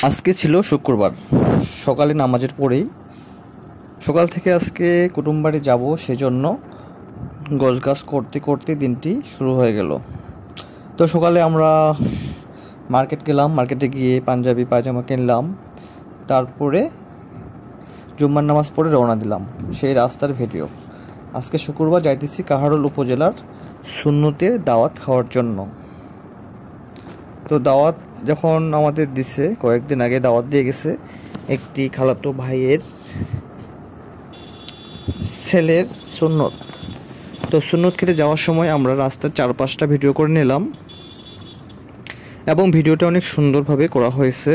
আজকে ছিল শুক্রবার। সকালে নামাজের পরেই সকাল থেকে আজকে কুটুমবাড়ি যাব, সেজন্য গোছগাছ করতে করতে দিনটি শুরু হয়ে গেল। তো সকালে আমরা মার্কেট গেলাম, মার্কেটে গিয়ে পাঞ্জাবি পায়জামা কিনলাম, তারপরে জুম্মার নামাজ পড়ে রওনা দিলাম। সেই রাস্তার ভিডিও। আজকে শুক্রবার যাইতেছি কাহারোল উপজেলার সুন্নতের দাওয়াত খাওয়ার জন্য। তো দাওয়াত যখন আমাদের দিছে, কয়েকদিন আগে দাওয়াত দিয়ে গেছে একটি খালাতো ভাইয়ের ছেলের সুন্নত। তো সুন্নত খেতে যাওয়ার সময় আমরা রাস্তার 4-5টা ভিডিও করে নিলাম এবং ভিডিওটা অনেক সুন্দরভাবে করা হয়েছে।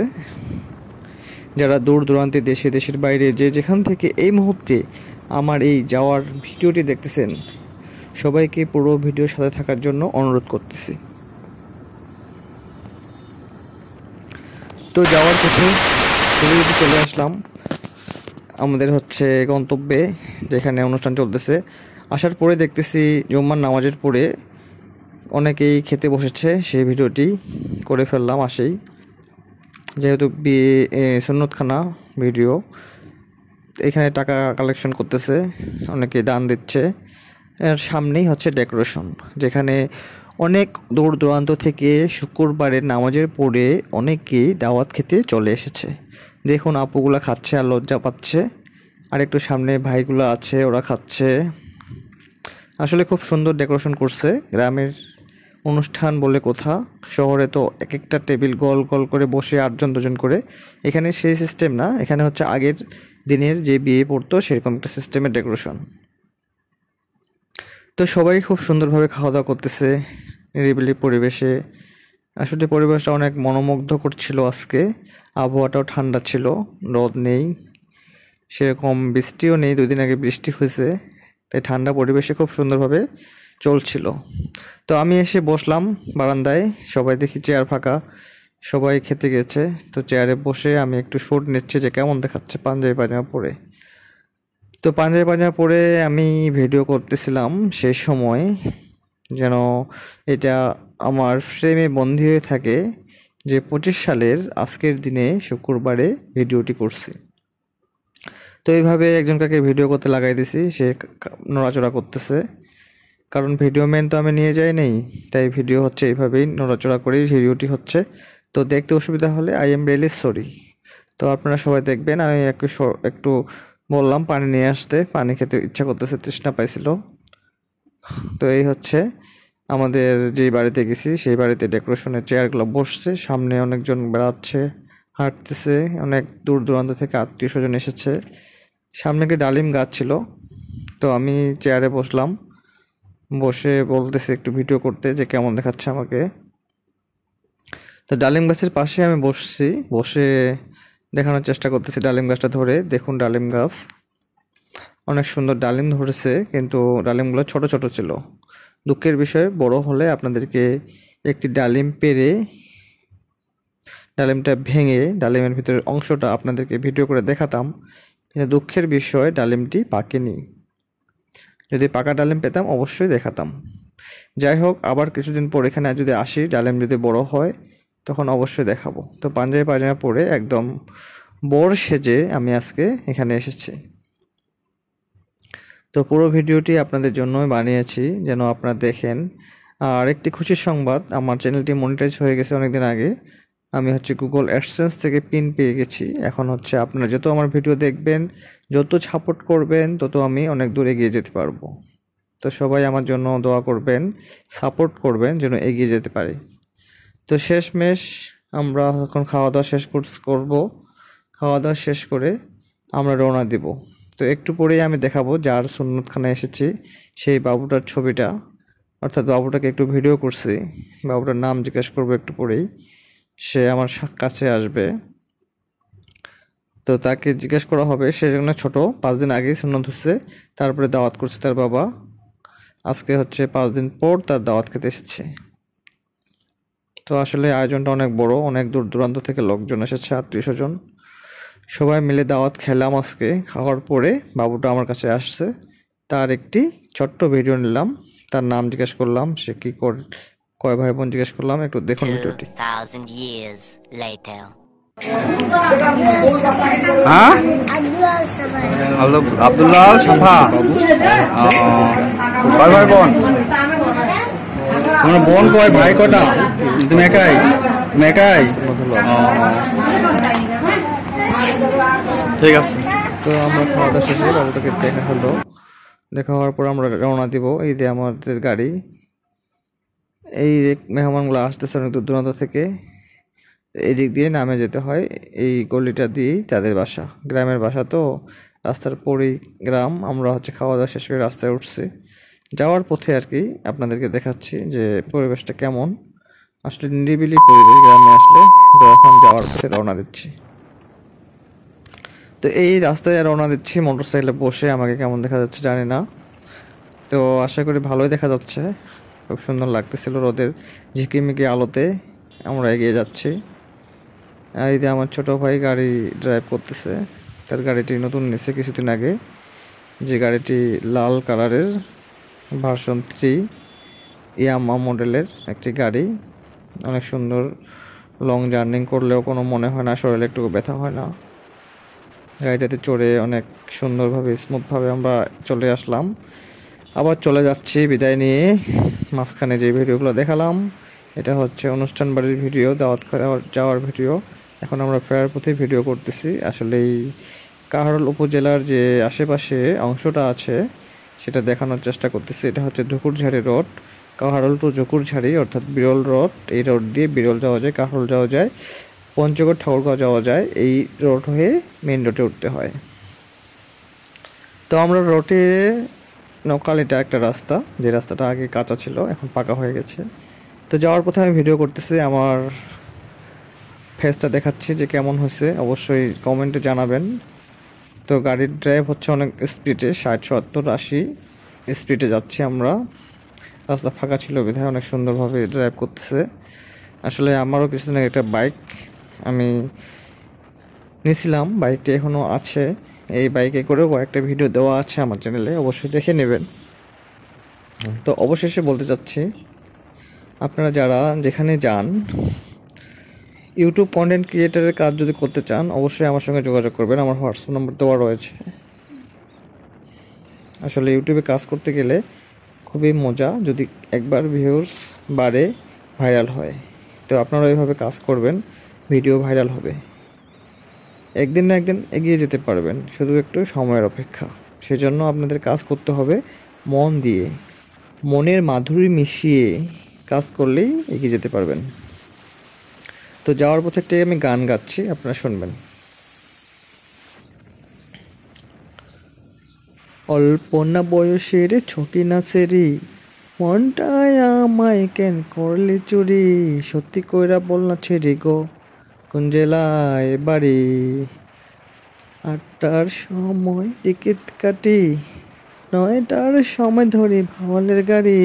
যারা দূর দূরান্তে দেশের বাইরে যেখান থেকে এই মুহূর্তে আমার এই যাওয়ার ভিডিওটি দেখতেছেন, সবাইকে পুরো ভিডিওর সাথে থাকার জন্য অনুরোধ করতেছি। তো যাওয়ার পথে যদি চলে আসলাম আমাদের গন্তব্যে, যেখানে অনুষ্ঠান চলতেছে। আসার পরে দেখতেছি জুম্মার নামাজের পরে অনেকেই খেতে বসেছে, সেই ভিডিওটি করে ফেললাম আসেই। যেহেতু সুন্নতখানা ভিডিও, এখানে টাকা কালেকশন করতেছে, অনেকে দান দিচ্ছে। এর সামনেই ডেকোরেশন, যেখানে অনেক দূর দূরান্ত থেকে শুক্রবারের নামাজের পরে অনেকেই দাওয়াত খেতে চলে এসেছে। দেখুন আপুগুলা খাচ্ছে আর লজ্জা পাচ্ছে, আর একটু সামনে ভাইগুলো আছে, ওরা খাচ্ছে। আসলে খুব সুন্দর ডেকোরেশন করছে। গ্রামের অনুষ্ঠান বলে কথা, শহরে তো এক একটা টেবিল গোল গোল করে বসে 8জন-2জন করে। এখানে সেই সিস্টেম না, এখানে আগের দিনের যে বিয়ে পড়তো সেরকম একটা সিস্টেমের ডেকোরেশন। তো সবাই খুব সুন্দরভাবে খাওয়া দাওয়া করতেছে নিরিবিলি পরিবেশে। আসলে পরিবেশটা অনেক মনোমুগ্ধকর ছিল। আজকে আবহাওয়াটাও ঠান্ডা ছিল, রোদ নেই, সেরকম বৃষ্টিও নেই। 2 দিন আগে বৃষ্টি হয়েছে, তাই ঠান্ডা পরিবেশে খুব সুন্দরভাবে চলছিল। তো আমি এসে বসলাম বারান্দায়, সবাই দেখি চেয়ার ফাঁকা, সবাই খেতে গেছে। তো চেয়ারে বসে আমি একটু শুট নিচ্ছি যে কেমন দেখাচ্ছে পাঞ্জাবি পায়জামা পরে। তো পাঞ্জাবি পায়জামা পরে আমি ভিডিও করতেছিলাম, সেই সময় যেন এটা আমার ফ্রেমে বন্দী হয়ে থাকে যে 25 সালের আজকের দিনে শুক্রবারে ভিডিওটি করছি। তো এইভাবে একজনকে ভিডিও করতে লাগাই দিছি, সে নড়াচড়া করতেছে, কারণ ভিডিও ম্যান তো আমি নিয়ে যাই নেই, তাই ভিডিও এইভাবেই নড়াচড়া করেই ভিডিওটি হচ্ছে। তো দেখতে অসুবিধা হলে আই এম রিয়েলি সরি। তো আপনারা সবাই দেখবেন। আমি একটু বললাম পানি নিয়ে আসতে, পানি খেতে ইচ্ছা করতেছে, তৃষ্ণা পাইছিল। তো এই আমাদের যেই বাড়িতে গেছি সেই বাড়িতে ডেকোরেশনের চেয়ারগুলো বসছে, সামনে অনেকজন বেড়াচ্ছে, হাঁটতেছে, অনেক দূর দূরান্ত থেকে আত্মীয় স্বজন এসেছে। সামনে একটি ডালিম গাছ ছিল, তো আমি চেয়ারে বসলাম, বসে বলতেছি একটু ভিডিও করতে যে কেমন দেখাচ্ছে আমাকে। তো ডালিম গাছের পাশে আমি বসছি, বসে দেখানোর চেষ্টা করতেছি ডালিম গাছটা ধরে। দেখুন ডালিম গাছ, অনেক সুন্দর ডালিম ধরেছে, কিন্তু ডালিমগুলো ছোট ছোট ছিল। দুঃখের বিষয়, বড় হলে আপনাদেরকে একটি ডালিম পেড়ে ডালিমটা ভেঙে ডালিমের ভিতরের অংশটা আপনাদেরকে ভিডিও করে দেখাতাম, কিন্তু দুঃখের বিষয় ডালিমটি পাকেনি। যদি পাকা ডালিম পেতাম অবশ্যই দেখাতাম। যাই হোক, আবার কিছুদিন পর এখানে যদি আসি, ডালিম যদি বড় হয় তখন অবশ্যই দেখাবো। তো পাঞ্জাবি পায়জামা পরে একদম বর সেজে আমি আজকে এখানে এসেছি। তো পুরো ভিডিওটি আপনাদের জন্যই বানিয়েছি, যেন আপনারা দেখেন। আর একটি খুশির সংবাদ, আমার চ্যানেলটি মনিটাইজ হয়ে গেছে অনেকদিন আগে। আমি গুগল অ্যাডসেন্স থেকে পিন পেয়ে গেছি। এখন আপনারা যত আমার ভিডিও দেখবেন, যত সাপোর্ট করবেন, তত আমি অনেক দূর এগিয়ে যেতে পারবো। তো সবাই আমার জন্য দোয়া করবেন, সাপোর্ট করবেন, যেন এগিয়ে যেতে পারি। তো শেষমেশ আমরা এখন খাওয়া দাওয়া শেষ করব। খাওয়া দাওয়া শেষ করে আমরা রওনা দিব। তো একটু পরেই আমি দেখাবো যার সুন্নতখানায় এসেছি সেই বাবুটার ছবিটা, অর্থাৎ বাবুটাকে একটু ভিডিও করছি। বাবুটার নাম জিজ্ঞেস করবো একটু পরেই, সে আমার কাছে আসবে। তো তাকে জিজ্ঞেস করা হবে, সে জন্য ছোট, 5 দিন আগেই সুন্নত হচ্ছে, তারপরে দাওয়াত করছে তার বাবা। আজকে 5 দিন পর তার দাওয়াত খেতে এসেছে। তো আসলে আয়োজনটা অনেক বড়, অনেক দূর দূরান্ত থেকে লোকজন এসেছে, আত্মীয় স্বজন, সবাই মিলে দাওয়াত খেলাম। আজকে খাওয়ার পরে বাবুটা আমার কাছে আসছে, তার একটি ছোট্ট ভিডিও নিলাম, তার নাম জিজ্ঞেস করলাম, সে কি কয় ভাই বোন জিজ্ঞেস করলাম, একটু দেখুন ভিডিওটি। 2000 years later. হ্যাঁ, আব্দুল্লাহ সাফা। কয় ভাই বোন? তোমার বোন কয়, ভাই কটা? তুমি একাই? ঠিক আছে। তো আমরা খাওয়া দাওয়া শেষে বাবুটাকে দেখা হওয়ার পর আমরা রওনা দিব। এই যে আমাদের গাড়ি, এই মেহমানগুলো আসতেছে অনেক দূর দূরান্ত থেকে। এই দিক দিয়ে নামে যেতে হয়, এই গলিটা দিয়েই তাদের বাসা, গ্রামের বাসা। তো রাস্তার পরেই গ্রাম। আমরা খাওয়া দাওয়া শেষ করে রাস্তায় উঠছি, যাওয়ার পথে আর কি আপনাদেরকে দেখাচ্ছি যে পরিবেশটা কেমন। আসলে নিরিবিলি পরিবেশ গ্রামে আসলে। তো এখন যাওয়ার পথে রওনা দিচ্ছি। তো এই রাস্তায় রওনা দিচ্ছি মোটরসাইকেলে বসে। আমাকে কেমন দেখা যাচ্ছে জানি না, তো আশা করি ভালোই দেখা যাচ্ছে। খুব সুন্দর লাগতেছিল রোদের ঝিকিমিকি আলোতে আমরা এগিয়ে যাচ্ছি। আর এই যে আমার ছোট ভাই গাড়ি ড্রাইভ করতেছে। তার গাড়িটি নতুন নিয়েছে কিছুদিন আগে, যে গাড়িটি লাল কালারের ভার্সন 3 ইয়ামা মডেলের একটি গাড়ি। অনেক সুন্দর, লং জার্নি করলেও কোনো মনে হয় না, শরীরে একটু ব্যথা হয় না। গাড়িটাতে চড়ে অনেক সুন্দরভাবে স্মুথভাবে আমরা চলে আসলাম। আবার চলে যাচ্ছি বিদায় নিয়ে। মাঝখানে যে ভিডিওগুলো দেখালাম এটা অনুষ্ঠান বাড়ির ভিডিও, দাওয়াত যাওয়ার ভিডিও। এখন আমরা ফেরার পথে ভিডিও করতেছি। আসলে এই কাহারোল উপজেলার যে আশেপাশে অংশটা আছে সেটা দেখানোর চেষ্টা করতেছি। এটা ধুকুরঝাড়ি রোড, কাহারোল টু জকুরঝাড়ি, অর্থাৎ বিরল রোড। এই রোড দিয়ে বিরল যাওয়া যায়, কাহারোল যাওয়া যায়, পঞ্চগড় ঠাকুরগাঁও যাওয়া যায়। এই রোড হয়ে মেন রোডে উঠতে হয়। তো আমরা রোডে নকাল, এটা একটা রাস্তা, যে রাস্তাটা আগে কাঁচা ছিল এখন পাকা হয়ে গেছে। তো যাওয়ার পথে আমি ভিডিও করতেছি, আমার ফেসটা দেখাচ্ছি যে কেমন হয়েছে অবশ্যই কমেন্টে জানাবেন। তো গাড়ির ড্রাইভ অনেক স্পিডে, 60, 70, 80 স্পিডে যাচ্ছি আমরা। রাস্তা ফাঁকা ছিল বিধায় অনেক সুন্দরভাবে ড্রাইভ করতেছে। আসলে আমারও কিছুদিন আগে একটা বাইক আমি নিয়েছিলাম, বাইকটি এখনও আছে। এই বাইকে করেও কয়েকটা ভিডিও দেওয়া আছে আমার চ্যানেলে, অবশ্যই দেখে নেবেন। তো অবশেষে বলতে চাচ্ছি, আপনারা যারা যেখানে যান, ইউটিউব কন্টেন্ট ক্রিয়েটারের কাজ যদি করতে চান অবশ্যই আমার সঙ্গে যোগাযোগ করবেন। আমার হোয়াটসঅ্যাপ নম্বর দেওয়া রয়েছে। আসলে ইউটিউবে কাজ করতে গেলে খুবই মজা, যদি একবার ভিউজ বাড়ে, ভাইরাল হয়। তো আপনারা এইভাবে কাজ করবেন, ভিডিও ভাইরাল হবে। একদিন না একদিন এগিয়ে যেতে পারবেন, শুধু একটু সময়ের অপেক্ষা। সেজন্য আপনাদের কাজ করতে হবে মন দিয়ে, মনের মাধুরী মিশিয়ে কাজ করলেই এগিয়ে যেতে পারবেন। তো যাওয়ার পথে একটাই আমি গান গাচ্ছি, আপনারা শুনবেন। অল্প না বয়সের ছকি নাচেরি, মনটায় আমায় কেন করলি চুরি, সত্যি কইরা বল না ছেড়ে গো, কোন জেলায় বাড়ি। 8টার সময় টিকিট কাটি, 9টার সময় ধরি ভাওয়ালের গাড়ি,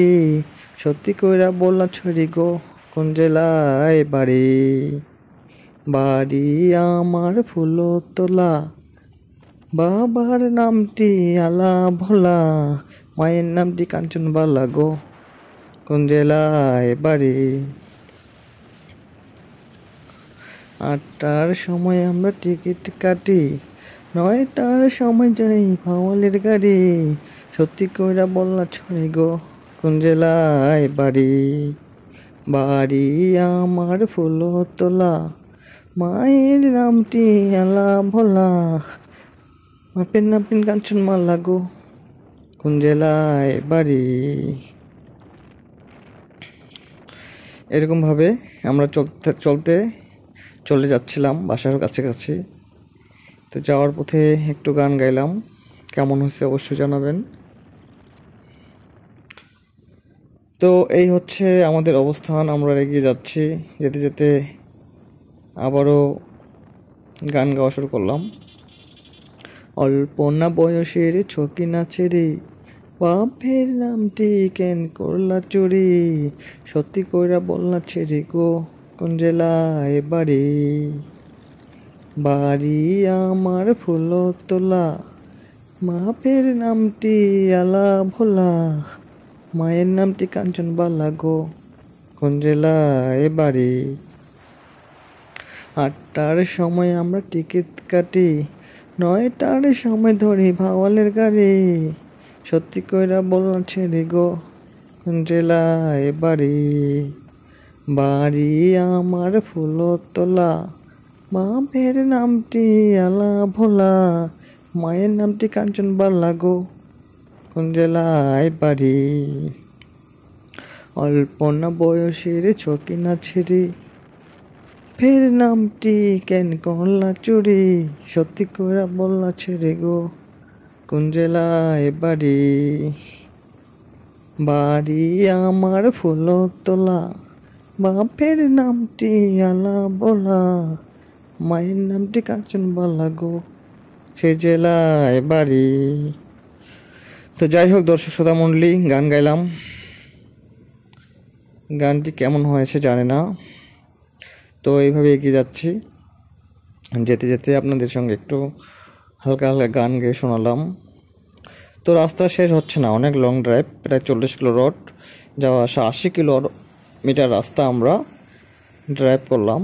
সত্যি কইরা বল না ছেড়ে গো, কোন জেলায় বাড়ি। বাড়ি আমার ফুলতলা, বাবার নামটি আলা ভোলা, মায়ের নামটি কাঞ্চনবালা গো, কোন জেলায় বাড়ি। 8টার সময় আমরা টিকিট কাটি, 9টার সময় যাই ভাওয়ালের গাড়ি, সত্যি কইরা বল না ছড়ি গো, কোন জেলায় বাড়ি। বাড়ি আমার ফুলতলা, মায়ের নামটি আলা ভোলা, বাপের নামটি কাঞ্চনমালা গো, কোন জেলায় বাড়ি। এরকমভাবে আমরা চলে যাচ্ছিলাম বাসার কাছাকাছি। তো যাওয়ার পথে একটু গান গাইলাম, কেমন হয়েছে অবশ্যই জানাবেন। তো এই আমাদের অবস্থান, আমরা এগিয়ে যাচ্ছি। যেতে যেতে আবারও গান গাওয়া শুরু করলাম। অল্প না বয়সের ছকি নাচে রে, বাপের নামটি কেন করলা চুরি, সত্যি কইরা বল না ছেড়ে গো, কোন জেলায় বাড়ি। বাড়ি আমার ফুলতলা, বাপের নামটি আলা ভোলা, মায়ের নামটি কাঞ্চনবালা গো, কোন জেলায় বাড়ি। 8টার সময় আমরা টিকিট কাটি, 9টার সময় ধরি ভাওয়ালের গাড়ি। সত্যি কইরা বললাম ছেড়ে গো, কোন জেলায় বাড়ি? বাড়ি আমার ফুলতলা, বাপের নামটি আলা ভোলা, মায়ের নামটি কাঞ্চনবালা গো, কোন জেলায় বাড়ি? অল্প না বয়সের ছকিনা ছেড়ে, ফের নামটি কেন করলা চুরি? সত্যি করে বললা ছেড়ে গো, কোন জেলায় বাড়ি? বাড়ি আমার ফুলতলা, বাপের নামটি আলা বলা, মায়ের নামটি কাঞ্চনবালা গো, সে জেলায় বাড়ি। তো যাই হোক দর্শক শ্রোতা মণ্ডলী, গান গাইলাম। গানটি কেমন হয়েছে জানি না, তো এইভাবে এগিয়ে যাচ্ছি। যেতে যেতে আপনাদের সঙ্গে একটু হালকা হালকা গান গেয়ে শোনালাম। তো রাস্তা শেষ হচ্ছে না, অনেক লং ড্রাইভ, প্রায় 40 কিলো রোড, যাওয়া আসা 80 কিলোমিটার রাস্তা আমরা ড্রাইভ করলাম।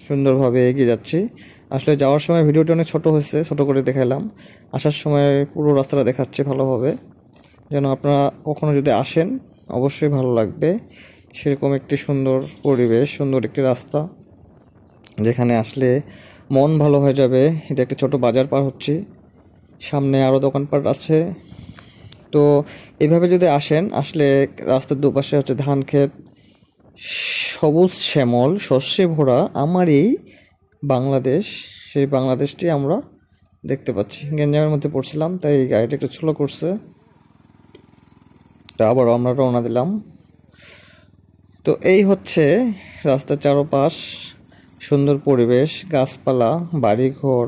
সুন্দরভাবে এগিয়ে যাচ্ছি। আসলে যাওয়ার সময় ভিডিওটা অনেক ছোটো হয়েছে, ছোটো করে দেখাইলাম। আসার সময় পুরো রাস্তাটা দেখাচ্ছে ভালোভাবে, যেন আপনারা কখনো যদি আসেন অবশ্যই ভালো লাগবে। সেরকম একটি সুন্দর পরিবেশ, সুন্দর একটি রাস্তা, যেখানে আসলে মন ভালো হয়ে যাবে। এটা একটা ছোট বাজার পার হচ্ছি, সামনে আরও দোকানপাট আছে। তো এভাবে যদি আসেন, আসলে রাস্তার দুপাশে হচ্ছে ধান ক্ষেত, সবুজ শ্যামল শস্যে ভরা আমার এই বাংলাদেশ। সেই বাংলাদেশটি আমরা দেখতে পাচ্ছি। গেঞ্জামের মধ্যে পড়ছিলাম, তাই গাড়িটা একটু স্লো করছে। তো আবারও আমরা রওনা দিলাম। তো এই হচ্ছে রাস্তার চারপাশ, সুন্দর পরিবেশ, গাছপালা, বাড়িঘর,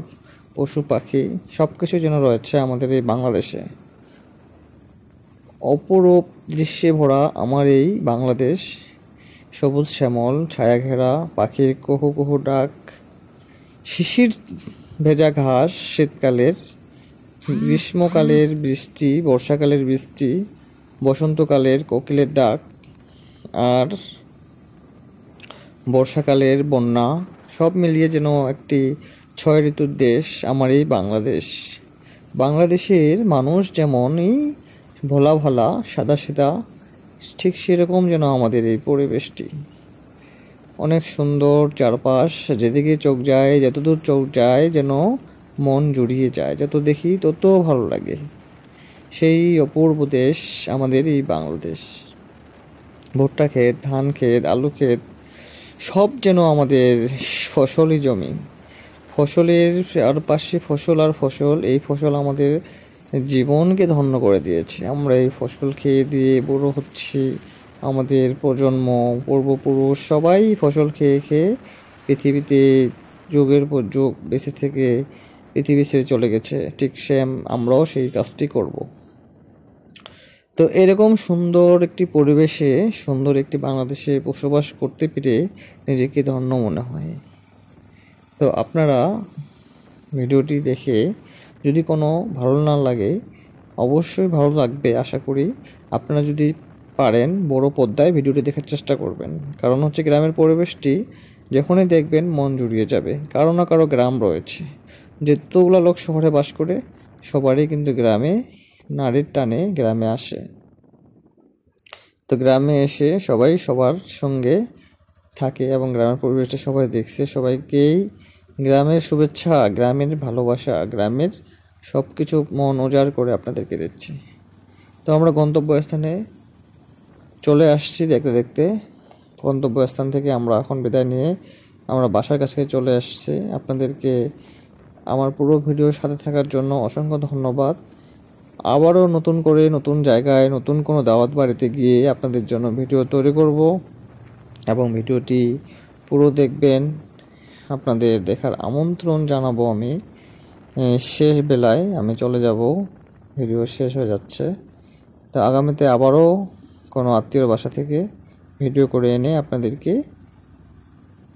পশু পাখি, সব কিছু যেন রয়েছে আমাদের এই বাংলাদেশে। অপরূপ দৃশ্যে ভরা আমার এই বাংলাদেশ, সবুজ শ্যামল ছায়া ঘেরা, পাখির কুহু কুহু ডাক, শিশির ভেজা ঘাস শীতকালের, গ্রীষ্মকালের বৃষ্টি, বর্ষাকালের বৃষ্টি, বসন্তকালের কোকিলের ডাক, আর বর্ষাকালের বন্যা, সব মিলিয়ে যেন একটি 6 ঋতুর দেশ আমার এই বাংলাদেশ। বাংলাদেশের মানুষ যেমনই ভোলা ভালা সাদা সিধা, ঠিক সেরকম যেন আমাদের এই পরিবেশটি। অনেক সুন্দর চারপাশ, যেদিকে চোখ যায়, যতদূর চোখ যায় যেন মন জুড়িয়ে যায়, যত দেখি তত ভালো লাগে। সেই অপূর্ব দেশ আমাদের এই বাংলাদেশ। ভুট্টা ক্ষেত, ধান ক্ষেত, আলু ক্ষেত, সব যেন আমাদের ফসলি জমি। ফসলের আর পাশে ফসল আর ফসল, এই ফসল আমাদের জীবনকে ধন্য করে দিয়েছে। আমরা এই ফসল খেয়ে দিয়ে বড় হচ্ছি। আমাদের প্রজন্ম, পূর্বপুরুষ সবাই ফসল খেয়ে খেয়ে পৃথিবীতে যুগের পর যুগ বেঁচে থেকে পৃথিবী ছেড়ে চলে গেছে। ঠিক সেম আমরাও সেই কাজটি করব। তো এরকম সুন্দর একটি পরিবেশে, সুন্দর একটি বাংলাদেশে বসবাস করতে পেরে নিজেকে ধন্য মনে হয়। তো আপনারা ভিডিওটি দেখে যদি কোনো ভালো না লাগে, অবশ্যই ভালো লাগবে আশা করি। আপনারা যদি পারেন বড় পর্দায় ভিডিওটি দেখার চেষ্টা করবেন, কারণ হচ্ছে গ্রামের পরিবেশটি যখনই দেখবেন মন জুড়িয়ে যাবে। কারো না কারো গ্রাম রয়েছে, যতগুলো লোক শহরে বাস করে সবারই কিন্তু গ্রামে নারীর টানে গ্রামে আসে। তো গ্রামে এসে সবাই সবার সঙ্গে থাকে এবং গ্রামের পরিবেশটা সবাই দেখছে। সবাইকেই গ্রামের শুভেচ্ছা, গ্রামের ভালোবাসা, গ্রামের সব কিছু মন উজাড় করে আপনাদেরকে দিচ্ছি। তো আমরা গন্তব্যস্থানে চলে আসছি দেখতে দেখতে। গন্তব্যস্থান থেকে আমরা এখন বিদায় নিয়ে আমরা বাসার কাছে চলে আসছি। আপনাদেরকে আমার পুরো ভিডিওর সাথে থাকার জন্য অসংখ্য ধন্যবাদ। আবারও নতুন করে নতুন জায়গায় নতুন কোনো দাওয়াত বাড়িতে গিয়ে আপনাদের জন্য ভিডিও তৈরি করব এবং ভিডিওটি পুরো দেখবেন। আপনাদের দেখার আমন্ত্রণ জানাবো আমি। শেষ বেলায় আমি চলে যাব, ভিডিও শেষ হয়ে যাচ্ছে। তো আগামীতে আবারও কোনো আত্মীয়র বাসা থেকে ভিডিও করে এনে আপনাদেরকে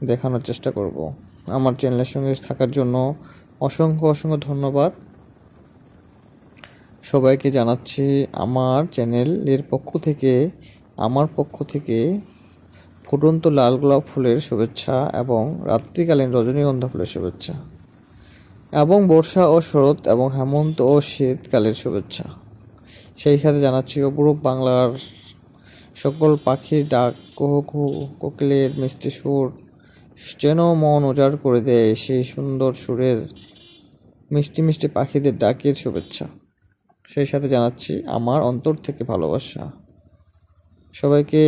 দেখানোর চেষ্টা করব। আমার চ্যানেলের সঙ্গে থাকার জন্য অসংখ্য অসংখ্য ধন্যবাদ সবাইকে জানাচ্ছি। আমার চ্যানেলের পক্ষ থেকে, আমার পক্ষ থেকে ফুটন্ত লাল গোলাপ ফুলের শুভেচ্ছা এবং রাত্রিকালীন রজনীগন্ধা ফুলের শুভেচ্ছা এবং বর্ষা ও শরৎ এবং হেমন্ত ও শীতকালের শুভেচ্ছা। সেই সাথে জানাচ্ছি অপরূপ বাংলার সকল পাখির ডাক, কুহু কুহু কোকিলের মিষ্টি সুর যেন মন উজাড় করে দেয়, সেই সুন্দর সুরের মিষ্টি মিষ্টি পাখিদের ডাকের শুভেচ্ছা। সেই সাথে জানাচ্ছি আমার অন্তর থেকে ভালোবাসা। সবাইকে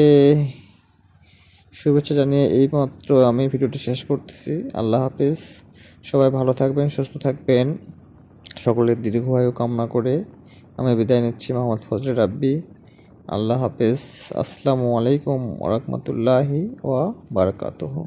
শুভেচ্ছা জানিয়ে এইমাত্র আমি ভিডিওটি শেষ করতেছি। আল্লাহ হাফেজ। সবাই ভালো থাকবেন, সুস্থ থাকবেন, সকলের দীর্ঘায়ু কামনা করে আমি বিদায় নিচ্ছি। মোহাম্মদ ফজলে রাব্বি। আল্লাহ হাফেজ। আসসালামু আলাইকুম ওয়া রাহমাতুল্লাহি ওয়া বারাকাতুহু।